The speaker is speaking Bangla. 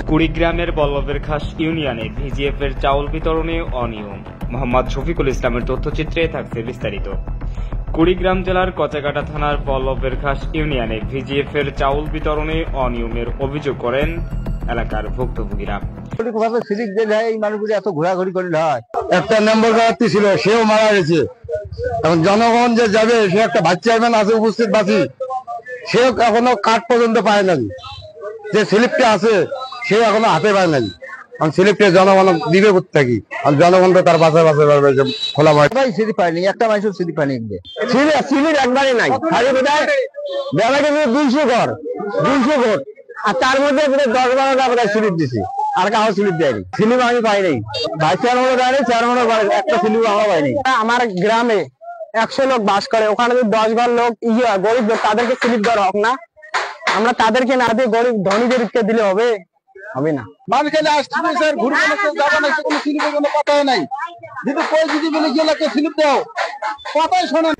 কুড়িগ্রামের বল্লভের খাস ইউনিয়নে ভিজিএফ এর চাউল বিতরণে অনিয়ম। মোহাম্মদ শফিকুল ইসলামের তথ্যচিত্রে থাকছে বিস্তারিত। কুড়িগ্রাম জেলার কচাকাটা থানার বল্লভের খাস ইউনিয়নে ভিজিএফ এর চাউল বিতরণে অনিয়মের অভিযোগ করেন এলাকার ভুক্তভোগীরা। এত ঘোরাঘুরি করলে হয়। একটা নম্বর প্রার্থী ছিল, সেও মারা গেছে। এখন জনগণ যে যাবে, সে একটা ভাইস চেয়ারম্যান আছে উপস্থিত বাসী, সেও এখনো কার্ড পর্যন্ত পায় নাই। যে স্লিপটা আছে সে এখনো হাতে পায় নাই। কারণ স্লিপটা জনগণ দিবে কোথাকি, আর জনগণ তো তার বাসায় বাসায় পারবে যে খোলা মাঠ স্লিপ পায়নি, একটা মানুষের স্লিপ পায়নি। স্লিপ একবারে নাই, খালি বোধহয় বেলা কিন্তু 200 ঘর 200 ভোট, আর তার মধ্যে 10-12টা আমরা স্লিপ দিছি, আর কাউ স্লিপ দেয়নি। স্লিপ আমি পাই নাই, ভাইস চেয়ারম্যানও দেয়নি, চেয়ারম্যানও একটা স্লিপ আমরা পাইনি। আমার গ্রামে 100 লোক বাস করে, ওখানে যদি 10 ঘর লোক গরিব লোক, তাদেরকে স্লিপ দেওয়া হোক না। আমরা তাদেরকে না দিয়ে গরিব ধনীদেরকে দিলে হবে? হবে না। মানুষ খেলে আসছে স্যার, ঘুরে যাবে না, কোনো স্লিপের কোনো কথাই নাই। যদি কই যদি বলে গেলে স্লিপ দাও, কথাই শোনেন।